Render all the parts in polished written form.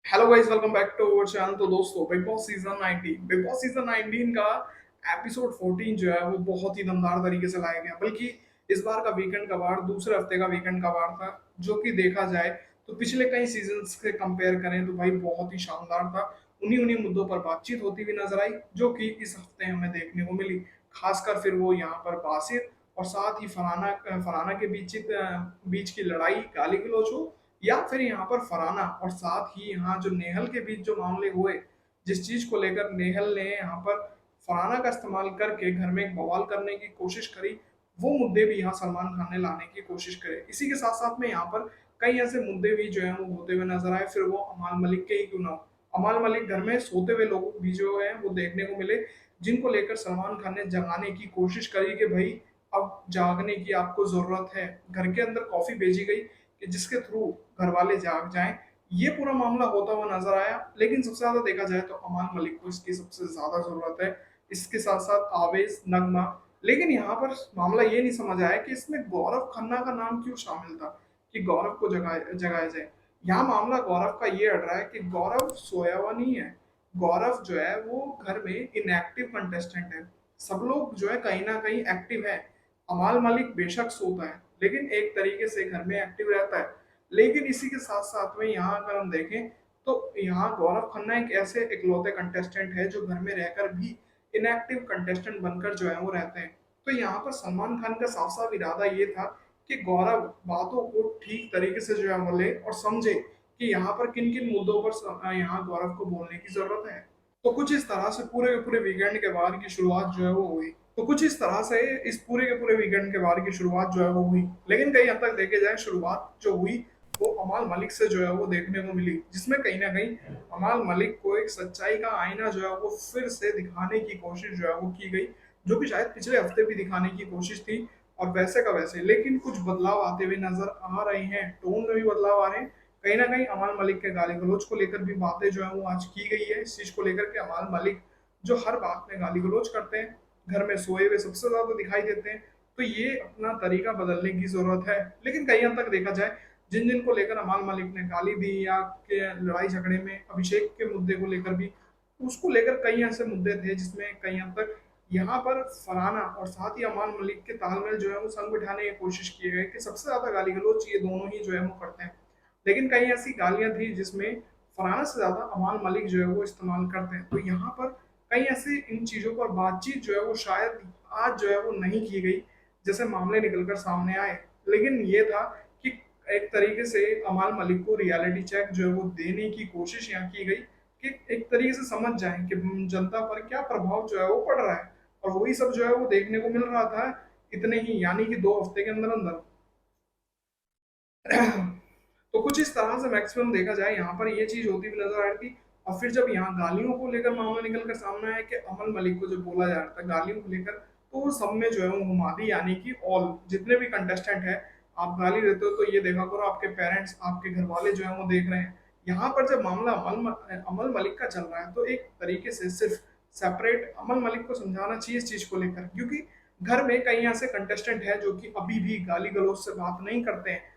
Hello guys, welcome back to our channel. तो दोस्तों, big boss season 19 का episode 14 जो है वो बहुत ही दमदार तरीके से लाया गया। बल्कि इस बार का वीकेंड का वार दूसरे हफ्ते का वीकेंड का वार था, जो कि देखा जाए तो पिछले कई सीजन से कंपेयर करें तो भाई बहुत ही शानदार था। उन्हीं उन्हीं मुद्दों पर बातचीत होती हुई नजर आई, जो कि इस हफ्ते हमें देखने को मिली। खासकर फिर वो यहाँ पर बासिर और साथ ही फराना के बीच की लड़ाई, गाली गलौज हो, या फिर यहाँ पर फराना और साथ ही यहाँ जो नेहल के बीच जो मामले हुए, जिस चीज को लेकर नेहल ने यहाँ पर फराना का इस्तेमाल करके घर में एक बवाल करने की कोशिश करी, वो मुद्दे भी यहाँ सलमान खान ने लाने की कोशिश करे। इसी के साथ साथ में यहाँ पर कई ऐसे मुद्दे भी जो है वो होते हुए नजर आए, फिर वो अमाल मलिक के ही क्यों ना हो। अमाल मलिक घर में सोते हुए लोग भी जो है वो देखने को मिले, जिनको लेकर सलमान खान ने जगाने की कोशिश करी कि भाई अब जागने की आपको जरूरत है। घर के अंदर कॉफी भेजी गई कि जिसके थ्रू घर वाले जाग जाएं। ये पूरा मामला होता हुआ नजर आया, लेकिन सबसे ज्यादा देखा जाए तो अमान मलिक को इसकी सबसे ज्यादा जरूरत है। इसके साथ साथ आवेश, नगमा। लेकिन यहाँ पर मामला ये नहीं समझ आया कि इसमें गौरव खन्ना का नाम क्यों शामिल था, कि गौरव को जगाया जाए। यहाँ मामला गौरव का ये अड़ रहा है कि गौरव सोया हुआ नहीं है। गौरव जो है वो घर में इनएक्टिव कंटेस्टेंट है। सब लोग जो है कहीं ना कहीं एक्टिव है। अमाल मलिक बेशक सोता है, लेकिन एक तरीके से घर में एक्टिव रहता है। लेकिन इसी के साथ साथ में यहाँ अगर हम देखें तो यहाँ गौरव खन्ना एक ऐसे इकलौते कंटेस्टेंट है जो घर में रहकर भी इनएक्टिव कंटेस्टेंट बनकर जो है वो रहते हैं। तो यहाँ पर सलमान खान का साफ साफ इरादा ये था कि गौरव बातों को ठीक तरीके से जो है वो ले और समझे कि यहाँ पर किन किन मुद्दों पर यहाँ गौरव को बोलने की जरूरत है। तो कुछ इस तरह से पूरे के पूरे वीकेंड के बाद की शुरुआत जो है वो हुई। तो कुछ इस तरह से इस पूरे के पूरे वीकेंड के बाद की शुरुआत जो है वो हुई। लेकिन कहीं हद तक देखे जाए, शुरुआत जो हुई वो अमाल मलिक से जो है वो देखने को मिली, जिसमें कहीं ना कहीं अमाल मलिक को एक सच्चाई का आईना जो है वो फिर से दिखाने की कोशिश जो है वो की गई, जो कि शायद पिछले हफ्ते भी दिखाने की कोशिश थी। और वैसे का वैसे, लेकिन कुछ बदलाव आते हुए नजर आ रहे हैं, टोन में भी बदलाव आ रहे हैं। कहीं ना कहीं अमाल मलिक के गाली गलौज को लेकर भी बातें जो है वो आज की गई है, इस चीज को लेकर के अमाल मलिक जो हर बात में गाली गलौज करते हैं, घर में सोए हुए सबसे ज्यादा दिखाई देते हैं। तो ये अपना तरीका बदलने की जरूरत है। लेकिन कहीं हद तक देखा जाए, जिन जिन को लेकर अमाल मलिक ने गाली दी या के लड़ाई झगड़े में अभिषेक के मुद्दे को लेकर भी, उसको लेकर कई ऐसे मुद्दे थे जिसमें कहीं हद तक यहाँ पर फरहाना और साथ ही अमान मलिक के तालमेल जो है वो संग बिठाने की कोशिश की गई कि सबसे ज्यादा गाली गलौज ये दोनों ही जो है वो करते हैं। लेकिन कई ऐसी गालियां थी जिसमें फरहाना से ज्यादा अमान मलिक जो है वो इस्तेमाल करते हैं। तो यहाँ पर कई ऐसी इन चीजों पर बातचीत जो है वो शायद आज जो है वो नहीं की गई, जैसे मामले निकलकर सामने आए। लेकिन ये था कि एक तरीके से अमाल मलिक को रियलिटी चेक जो है वो देने की कोशिश यहाँ की गई, कि एक तरीके से समझ जाएं कि जनता पर क्या प्रभाव जो है वो पड़ रहा है। और वही सब जो है वो देखने को मिल रहा था इतने ही, यानी कि 2 हफ्ते के अंदर अंदर। तो कुछ इस तरह से मैक्सिमम देखा जाए यहाँ पर ये चीज होती हुई नजर आ रही थी। और फिर जब यहाँ गालियों को लेकर मामला निकल कर सामने आया कि अमन मलिक को जो बोला जा रहा था गालियों को लेकर, तो वो सब में जो है वो हुमादी, यानी कि ऑल जितने भी कंटेस्टेंट है, आप गाली देते हो तो ये देखा करो आपके पेरेंट्स, आपके घर वाले जो है वो देख रहे हैं। यहाँ पर जब मामला अमल मलिक का चल रहा है, तो एक तरीके से सिर्फ सेपरेट अमल मलिक को समझाना चाहिए इस चीज को लेकर, क्योंकि घर में कई ऐसे कंटेस्टेंट है जो कि अभी भी गाली गलौज से बात नहीं करते हैं।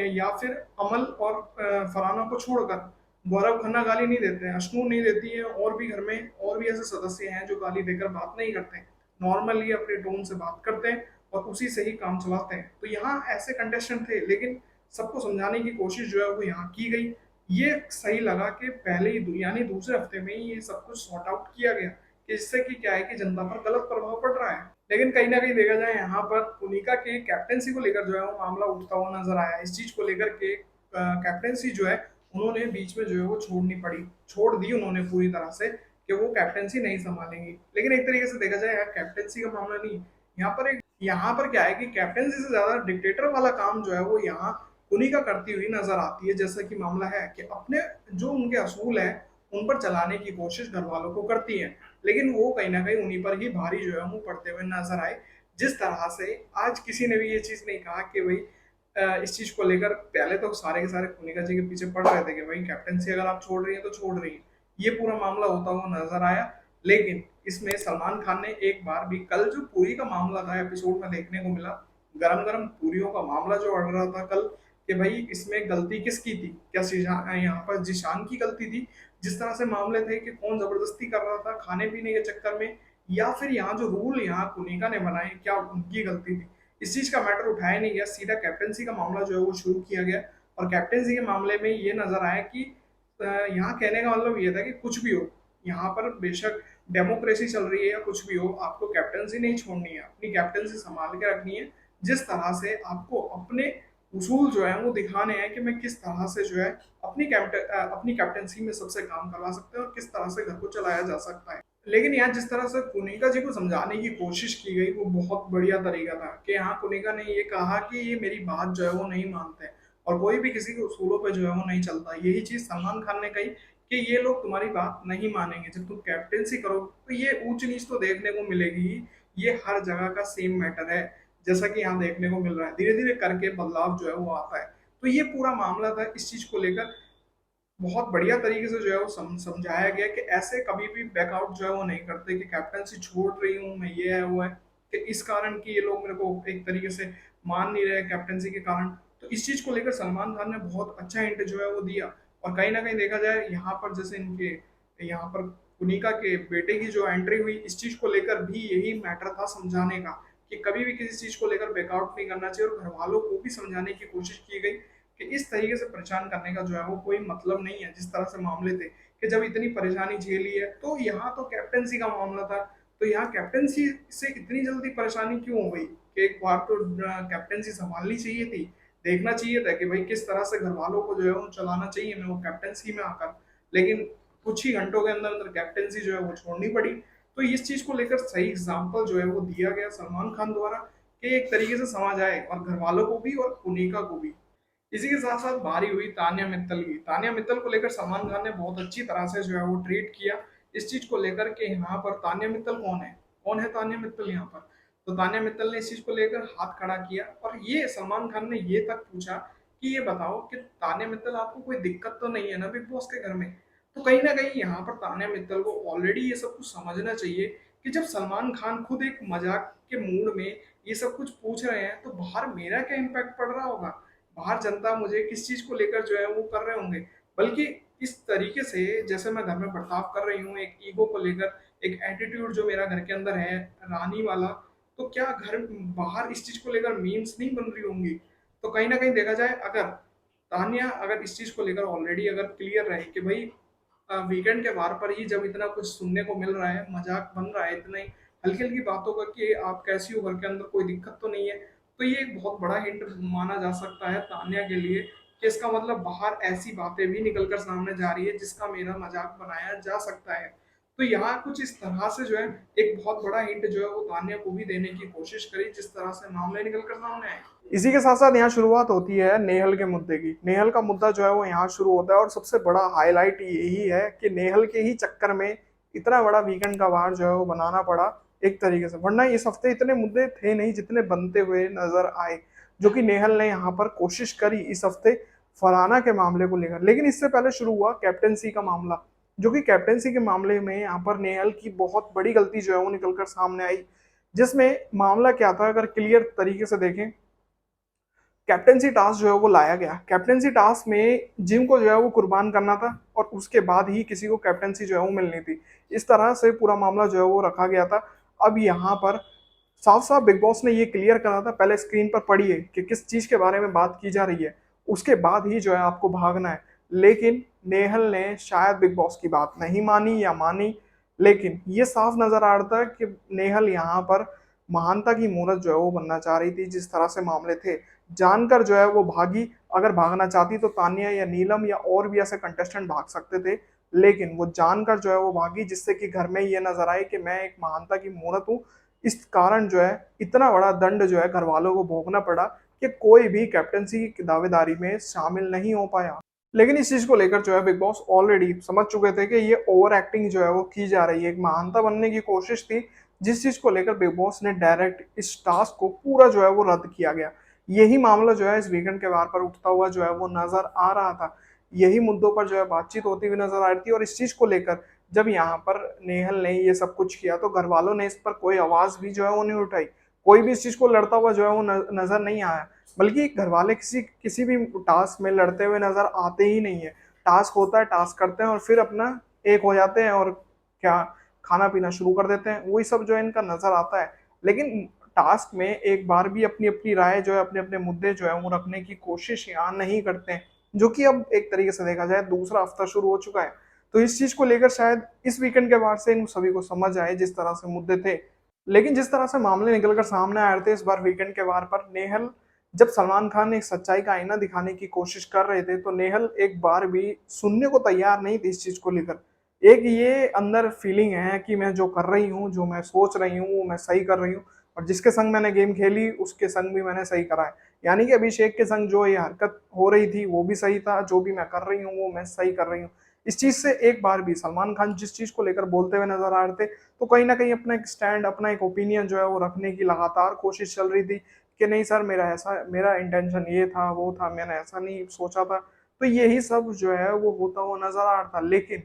या फिर अमल और फरहाना को छोड़कर गौरव खन्ना गाली नहीं देते हैं, अशनू नहीं देती है, और भी घर में और भी ऐसे सदस्य हैं जो गाली देकर बात नहीं करते हैं, नॉर्मली अपने टोन से बात करते हैं और उसी से ही काम चलाते हैं। तो यहाँ ऐसे कंटेस्टेंट थे, लेकिन सबको समझाने की कोशिश जो है वो यहाँ की गई। ये सही लगा कि पहले ही यानी दूसरे हफ्ते में ही ये सब कुछ सॉर्ट आउट किया गया, कि इससे कि क्या है कि जनता पर गलत प्रभाव पड़ रहा है। लेकिन कहीं ना कहीं देखा जाए, यहाँ पर पुनिका के कैप्टेंसी को लेकर जो है वो मामला उठता हुआ नजर आया। इस चीज को लेकर के कैप्टेंसी जो है उन्होंने बीच में जो है वो छोड़नी पड़ी, छोड़ दी उन्होंने पूरी तरह से, कि वो कैप्टेंसी नहीं संभालेंगी। लेकिन एक तरीके से देखा जाए, यहाँ कैप्टेंसी का मामला नहीं, यहाँ पर क्या है कि कैप्टेंसी से ज्यादा डिक्टेटर वाला काम जो है वो यहाँ पुनिका करती हुई नजर आती है। जैसा कि मामला है कि अपने जो उनके असूल है उन पर चलाने की कोशिश घर वालों को करती है, लेकिन वो कहीं ना कहीं उन्हीं पर ही भारी जो है मुंह पड़ते हुए नजर आए। जिस तरह से आज किसी ने भी ये चीज नहीं कहा कि भाई इस चीज को लेकर, पहले तो सारे के सारे पुनिका जी के पीछे पड़ रहे थे कि भाई कैप्टनसी अगर आप छोड़ रही है तो छोड़ रही है, ये पूरा मामला होता हुआ नजर आया। लेकिन इसमें सलमान खान ने एक बार भी, कल जो पूरी का मामला था एपिसोड में देखने को मिला, गरम गरम पूरियों का मामला जो अड़ रहा था कल, कि भाई इसमें गलती किसकी थी, क्या यहाँ पर जिशान की गलती थी जिस तरह से मामले थे कि कौन जबरदस्ती कर रहा था खाने पीने के चक्कर में, या फिर यहाँ जो रूल यहाँ कुनिका ने बनाए क्या उनकी गलती थी। इस चीज का मैटर उठाया नहीं गया, सीधा कैप्टनसी का मामला जो है वो शुरू किया गया। और कैप्टनसी के मामले में ये नजर आया कि यहाँ कहने का मतलब ये था कि कुछ भी हो, यहाँ पर बेशक डेमोक्रेसी चल रही है या कुछ भी हो, आपको कैप्टनसी नहीं छोड़नी है, अपनी कैप्टनसी संभाल के रखनी है। जिस तरह से आपको अपने उसूल जो है वो दिखाने हैं कि मैं किस तरह से जो है अपनी कैप्टनसी में सबसे काम करवा सकते हैं और किस तरह से घर को चलाया जा सकता है। लेकिन यहाँ जिस तरह से कुनिका जी को समझाने की कोशिश की गई वो बहुत बढ़िया तरीका था कि यहाँ कुनिका ने ये कहा कि ये मेरी बात जो है वो नहीं मानते और कोई भी किसी के उसूलों पे जो है वो नहीं चलता। यही चीज सलमान खान ने कही कि ये लोग तुम्हारी बात नहीं मानेंगे, जब तुम कैप्टेंसी करो तो ये ऊंच नीच तो देखने को मिलेगी ही, ये हर जगह का सेम मैटर है जैसा कि यहाँ देखने को मिल रहा है। धीरे धीरे करके बदलाव जो है वो आता है। तो ये पूरा मामला था, इस चीज को लेकर बहुत बढ़िया तरीके से जो है वो समझाया गया कि ऐसे कभी भी बैकआउट जो है वो नहीं करते कि कैप्टनसी छोड़ रही हूँ मैं, ये है वो है कि इस कारण कि ये लोग मेरे को एक तरीके से मान नहीं रहे कैप्टनसी के कारण। तो इस चीज को लेकर सलमान खान ने बहुत अच्छा हिंट जो है वो दिया। और कहीं ना कहीं देखा जाए यहाँ पर जैसे इनके यहाँ पर पुनिका के बेटे की जो एंट्री हुई, इस चीज को लेकर भी यही मैटर था समझाने का कि कभी भी किसी चीज को लेकर बैकआउट नहीं करना चाहिए। और घर वालों को भी समझाने की कोशिश की गई कि इस तरीके से परेशान करने का जो है वो कोई मतलब नहीं है। जिस तरह से मामले थे कि जब इतनी परेशानी झेली है, तो यहाँ तो कैप्टनसी का मामला था, तो यहाँ कैप्टनसी से इतनी जल्दी परेशानी क्यों हो गई कि एक बार तो कैप्टनसी संभालनी चाहिए थी, देखना चाहिए था कि भाई किस तरह से घर वालों को जो है वो चलाना चाहिए मैं वो कैप्टनसी में आकर। लेकिन कुछ ही घंटों के अंदर अंदर कैप्टनसी जो है वो छोड़नी पड़ी। तो इस चीज को लेकर सही एग्जाम्पल जो है वो दिया गया सलमान खान द्वारा कि एक तरीके से समझ आए और घर वालों को भी और पुनिका को भी। इसी के साथ साथ बारी हुई तान्या मित्तल की। तान्या मित्तल को लेकर सलमान खान ने बहुत अच्छी तरह से जो है वो ट्रीट किया इस चीज को लेकर के यहाँ पर तान्या मित्तल कौन है तान्या मित्तल यहाँ पर। तो तान्या मित्तल ने इस चीज को लेकर हाथ खड़ा किया और ये सलमान खान ने ये तक पूछा कि ये बताओ कि तान्या मित्तल आपको कोई दिक्कत तो नहीं है ना बिग बॉस के घर में। तो कहीं ना कहीं यहाँ पर तान्या मित्तल को ऑलरेडी ये सब कुछ समझना चाहिए कि जब सलमान खान खुद एक मजाक के मूड में ये सब कुछ पूछ रहे हैं तो बाहर मेरा क्या इम्पैक्ट पड़ रहा होगा, बाहर जनता मुझे किस चीज को लेकर जो है वो कर रहे होंगे। बल्कि इस तरीके से जैसे मैं घर में बर्ताव कर रही हूँ एक ईगो को लेकर, एक एटीट्यूड जो मेरा घर के अंदर है रानी वाला, तो क्या घर बाहर इस चीज को लेकर मीम्स नहीं बन रही होंगी। तो कहीं ना कहीं देखा जाए अगर तान्या अगर इस चीज को लेकर ऑलरेडी अगर क्लियर रहे कि भाई वीकेंड के वार पर ही जब इतना कुछ सुनने को मिल रहा है, मजाक बन रहा है इतनी हल्की हल्की बातों का कि आप कैसी हो घर के अंदर कोई दिक्कत तो नहीं है, तो ये एक बहुत बड़ा हिंट माना जा सकता है तान्या के लिए कि इसका मतलब बाहर ऐसी बातें भी निकलकर सामने जा रही है जिसका मेरा मजाक बनाया जा सकता है। तो यहाँ कुछ इस तरह से जो है एक बहुत बड़ा हिंट जो है वो तान्या को भी देने की कोशिश करी जिस तरह से मामले निकलकर सामने आए। इसी के साथ साथ यहाँ शुरुआत होती है नेहल के मुद्दे की। नेहल का मुद्दा जो है वो यहाँ शुरू होता है और सबसे बड़ा हाईलाइट यही है कि नेहल के ही चक्कर में इतना बड़ा वीकेंड का वार जो है वो बनाना पड़ा एक तरीके से, वरना इस हफ्ते इतने मुद्दे थे नहीं जितने बनते हुए नजर आए, जो कि नेहल ने यहाँ पर कोशिश करी इस हफ्ते फरहाना के मामले को लेकर। लेकिन इससे पहले शुरू हुआ कैप्टेंसी का मामला, जो कि कैप्टेंसी के मामले में यहाँ पर नेहल की बहुत बड़ी गलती जो है वो निकलकर सामने आई। जिसमें मामला क्या था अगर क्लियर तरीके से देखें, कैप्टेंसी टास्क जो है वो लाया गया। कैप्टेंसी टास्क में जिम को जो है वो कुर्बान करना था और उसके बाद ही किसी को कैप्टेंसी जो है वो मिलनी थी। इस तरह से पूरा मामला जो है वो रखा गया था। अब यहाँ पर साफ साफ बिग बॉस ने ये क्लियर करा था, पहले स्क्रीन पर पढ़िए कि किस चीज के बारे में बात की जा रही है, उसके बाद ही जो है आपको भागना है। लेकिन नेहल ने शायद बिग बॉस की बात नहीं मानी या मानी, लेकिन ये साफ नजर आ रहा था कि नेहल यहाँ पर महानता की मूरत जो है वो बनना चाह रही थी। जिस तरह से मामले थे जानकर जो है वो भागी। अगर भागना चाहती तो तानिया या नीलम या और भी ऐसे कंटेस्टेंट भाग सकते थे, लेकिन वो जानकर जो है वो भागी जिससे कि घर में ये नजर आए कि मैं एक महानता की मूरत हूँ। इस कारण जो है इतना बड़ा दंड जो है घर वालों को भोगना पड़ा कि कोई भी कैप्टनसी की दावेदारी में शामिल नहीं हो पाया। लेकिन इस चीज को लेकर जो है बिग बॉस ऑलरेडी समझ चुके थे कि ये ओवर एक्टिंग जो है वो की जा रही है, एक महानता बनने की कोशिश थी, जिस चीज को लेकर बिग बॉस ने डायरेक्ट इस टास्क को पूरा जो है वो रद्द किया गया। यही मामला जो है इस वीकेंड के वार पर उठता हुआ जो है वो नजर आ रहा था। यही मुद्दों पर जो है बातचीत होती हुई नजर आ रही थी और इस चीज को लेकर जब यहाँ पर नेहल ने ये सब कुछ किया तो घर वालों ने इस पर कोई आवाज भी जो है वो नहीं उठाई, कोई भी इस चीज को लड़ता हुआ जो है वो नजर नहीं आया। बल्कि घर वाले किसी किसी भी टास्क में लड़ते हुए नजर आते ही नहीं है। टास्क होता है, टास्क करते हैं और फिर अपना एक हो जाते हैं और क्या खाना पीना शुरू कर देते हैं, वही सब जो है इनका नजर आता है। लेकिन टास्क में एक बार भी अपनी अपनी राय जो है, अपने अपने मुद्दे जो है वो रखने की कोशिश यहाँ नहीं करते हैं, जो कि अब एक तरीके से देखा जाए दूसरा हफ्ता शुरू हो चुका है। तो इस चीज को लेकर शायद इस वीकेंड के बाद से इन सभी को समझ आए जिस तरह से मुद्दे थे। लेकिन जिस तरह से मामले निकलकर सामने आ रहे थे इस बार वीकेंड के वार पर, नेहल जब सलमान खान ने एक सच्चाई का आईना दिखाने की कोशिश कर रहे थे तो नेहल एक बार भी सुनने को तैयार नहीं थी इस चीज को लेकर। एक ये अंदर फीलिंग है कि मैं जो कर रही हूँ, जो मैं सोच रही हूँ वो मैं सही कर रही हूँ, और जिसके संग मैंने गेम खेली उसके संग भी मैंने सही करा है। यानी कि अभिषेक के संग जो ये हरकत हो रही थी वो भी सही था, जो भी मैं कर रही हूँ वो मैं सही कर रही हूँ। इस चीज से एक बार भी सलमान खान जिस चीज को लेकर बोलते हुए नजर आ रहे थे, तो कहीं ना कहीं अपना एक स्टैंड, अपना एक ओपिनियन जो है वो रखने की लगातार कोशिश चल रही थी कि नहीं सर, मेरा ऐसा, मेरा इंटेंशन ये था वो था, मैंने ऐसा नहीं सोचा था। तो यही सब जो है वो होता हुआ नजर आ रहा था। लेकिन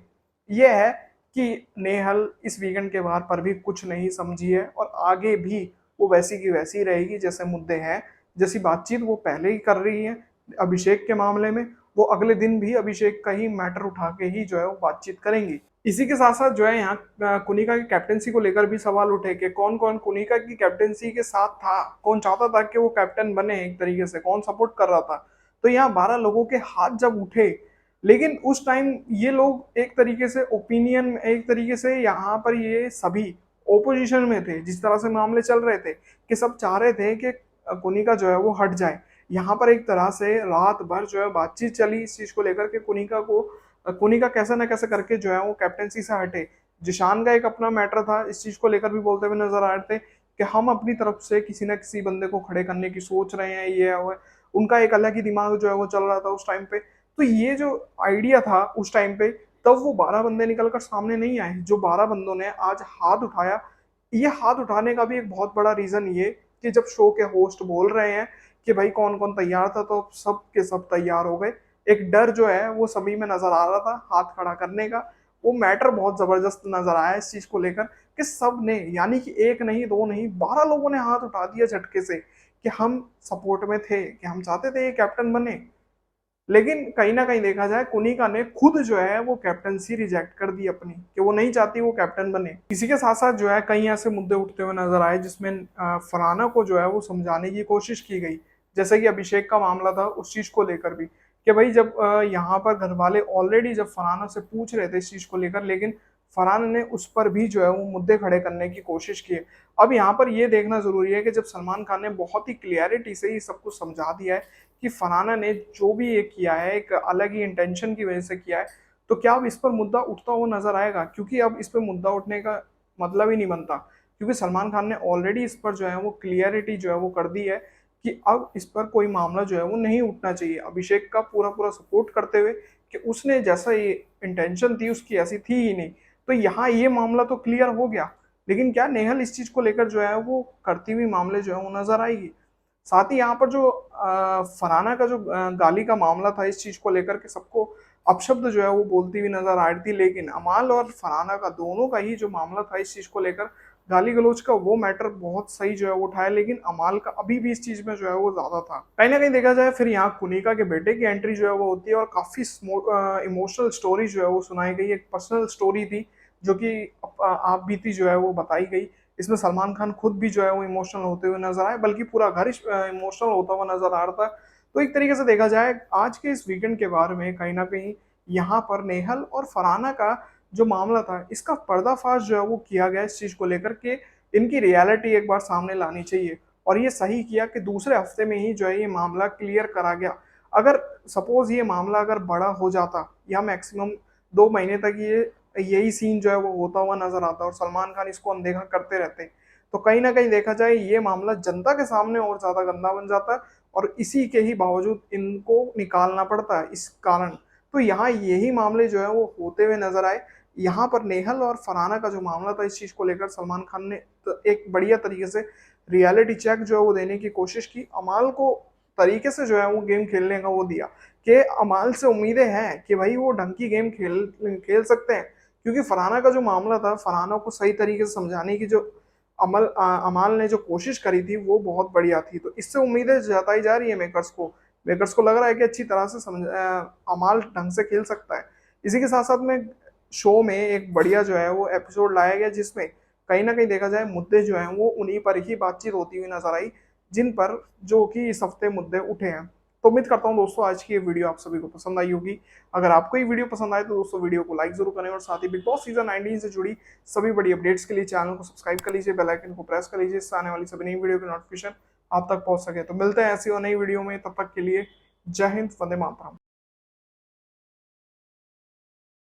ये है कि नेहल इस वीकेंड के बाहर पर भी कुछ नहीं समझी है और आगे भी वो वैसी की वैसी रहेगी। जैसे मुद्दे हैं, जैसी बातचीत वो पहले ही कर रही है अभिषेक के मामले में, वो अगले दिन भी अभिषेक का ही मैटर उठा के ही जो है वो बातचीत करेंगी। इसी के साथ साथ जो है यहाँ कुनिका की कैप्टेंसी को लेकर भी सवाल उठे कि कौन कौन कुनिका की कैप्टेंसी के साथ था, कौन चाहता था कि वो कैप्टन बने, एक तरीके से कौन सपोर्ट कर रहा था। तो यहाँ 12 लोगों के हाथ जब उठे, लेकिन उस टाइम ये लोग एक तरीके से ओपिनियन, एक तरीके से यहाँ पर ये सभी ओपोजिशन में थे। जिस तरह से मामले चल रहे थे कि सब चाह रहे थे कि कुनिका जो है वो हट जाए। यहाँ पर एक तरह से रात भर जो है बातचीत चली इस चीज को लेकर के कुनिका कैसे ना कैसे करके जो है वो कैप्टेंसी से हटे। जिशान का एक अपना मैटर था, इस चीज को लेकर भी बोलते हुए नजर आ रहे थे कि हम अपनी तरफ से किसी न किसी बंदे को खड़े करने की सोच रहे हैं, ये है वो है। उनका एक अलग ही दिमाग जो है वो चल रहा था उस टाइम पे। तो ये जो आइडिया था उस टाइम पे, तब वो 12 बंदे निकलकर सामने नहीं आए जो 12 बंदों ने आज हाथ उठाया। ये हाथ उठाने का भी एक बहुत बड़ा रीजन ये कि जब शो के होस्ट बोल रहे हैं कि भाई कौन कौन तैयार था, तो सब के सब तैयार हो गए। एक डर जो है वो सभी में नजर आ रहा था हाथ खड़ा करने का। वो मैटर बहुत जबरदस्त नजर आया इस चीज को लेकर कि सब ने, यानी कि एक नहीं दो नहीं 12 लोगों ने हाथ उठा दिया झटके से कि हम सपोर्ट में थे, कि हम चाहते थे ये कैप्टन बने। लेकिन कहीं ना कहीं देखा जाए कुनिका ने खुद जो है वो कैप्टनसी रिजेक्ट कर दी अपनी, कि वो नहीं चाहती वो कैप्टन बने। इसी के साथ साथ जो है कई ऐसे मुद्दे उठते हुए नजर आए जिसमें फरहाना को जो है वो समझाने की कोशिश की गई। जैसे कि अभिषेक का मामला था, उस चीज को लेकर भी कि भाई जब यहाँ पर घर वाले ऑलरेडी जब फरहाना से पूछ रहे थे इस चीज को लेकर, लेकिन फरहान ने उस पर भी जो है वो मुद्दे खड़े करने की कोशिश की है। अब यहाँ पर ये देखना जरूरी है कि जब सलमान खान ने बहुत ही क्लियरिटी से ही सब कुछ समझा दिया है कि फरहाना ने जो भी ये किया है एक अलग ही इंटेंशन की वजह से किया है, तो क्या अब इस पर मुद्दा उठता हुआ नजर आएगा? क्योंकि अब इस पर मुद्दा उठने का मतलब ही नहीं बनता, क्योंकि सलमान खान ने ऑलरेडी इस पर जो है वो क्लियरिटी जो है वो कर दी है कि अब इस पर कोई मामला जो है वो नहीं उठना चाहिए। अभिषेक का पूरा पूरा सपोर्ट करते हुए कि उसने जैसा ये इंटेंशन थी उसकी ऐसी थी ही नहीं। तो यहाँ ये मामला तो क्लियर हो गया। लेकिन क्या नेहल इस चीज को लेकर जो है वो करती हुई मामले जो है वो नजर आएगी? साथ ही यहाँ पर जो फरहाना का जो गाली का मामला था इस चीज को लेकर के सबको अपशब्द जो है वो बोलती हुई नजर आ रही थी। लेकिन अमाल और फरहाना का दोनों का ही जो मामला था इस चीज को लेकर, गाली गलौज का, वो मैटर बहुत सही जो है वो उठाया। लेकिन अमाल का अभी भी इस चीज में जो है वो ज्यादा था। कहीं ना कहीं देखा जाए फिर यहाँ कुनिका के बेटे की एंट्री जो है वो होती है और काफी इमोशनल स्टोरी जो है वो सुनाई गई, एक पर्सनल स्टोरी थी जो कि आप बीती जो है वो बताई गई। इसमें सलमान खान खुद भी जो है वो इमोशनल होते हुए नजर आए, बल्कि पूरा घर इमोशनल होता हुआ नजर आ रहा था। तो एक तरीके से देखा जाए आज के इस वीकेंड के बारे में कहीं ना कहीं यहाँ पर नेहल और फरहाना का जो मामला था इसका पर्दाफाश जो है वो किया गया इस चीज को लेकर के इनकी रियलिटी एक बार सामने लानी चाहिए। और ये सही किया कि दूसरे हफ्ते में ही जो है ये मामला क्लियर करा गया। अगर सपोज ये मामला अगर बड़ा हो जाता या मैक्सिमम 2 महीने तक ये यही सीन जो है वो होता हुआ नजर आता और सलमान खान इसको अनदेखा करते रहते, तो कहीं ना कहीं देखा जाए ये मामला जनता के सामने और ज्यादा गंदा बन जाता है और इसी के ही बावजूद इनको निकालना पड़ता है इस कारण। तो यहाँ यही मामले जो है वो होते हुए नजर आए। यहाँ पर नेहल और फरहाना का जो मामला था इस चीज को लेकर सलमान खान ने तो एक बढ़िया तरीके से रियलिटी चेक जो है वो देने की कोशिश की। अमाल को तरीके से जो है वो गेम खेलने का वो दिया कि अमाल से उम्मीदें हैं कि भाई वो ढंग की गेम खेल खेल सकते हैं। क्योंकि फरहाना का जो मामला था, फरहाना को सही तरीके से समझाने की जो अमाल ने जो कोशिश करी थी वो बहुत बढ़िया थी। तो इससे उम्मीदें जताई जा रही है मेकर्स को लग रहा है कि अच्छी तरह से अमाल ढंग से खेल सकता है। इसी के साथ साथ में शो में एक बढ़िया जो है वो एपिसोड लाया गया, जिसमें कहीं ना कहीं देखा जाए मुद्दे जो हैं वो उन्हीं पर ही बातचीत होती हुई नजर आई, जिन पर जो कि इस हफ्ते मुद्दे उठे हैं। तो उम्मीद करता हूँ दोस्तों आज की ये वीडियो आप सभी को पसंद आई होगी। अगर आपको ये वीडियो पसंद आए तो दोस्तों वीडियो को लाइक जरूर करें, और साथ ही बिग बॉस सीजन 19 से जुड़ी सभी बड़ी अपडेट्स के लिए चैनल को सब्सक्राइब कर लीजिए, बेल आइकन को प्रेस कर लीजिए, इससे आने वाली सभी नई वीडियो की नोटिफिकेशन आप तक पहुंच सके। तो मिलते हैं ऐसी और नई वीडियो में, तब तक के लिए जय हिंद, वंदे मातरम।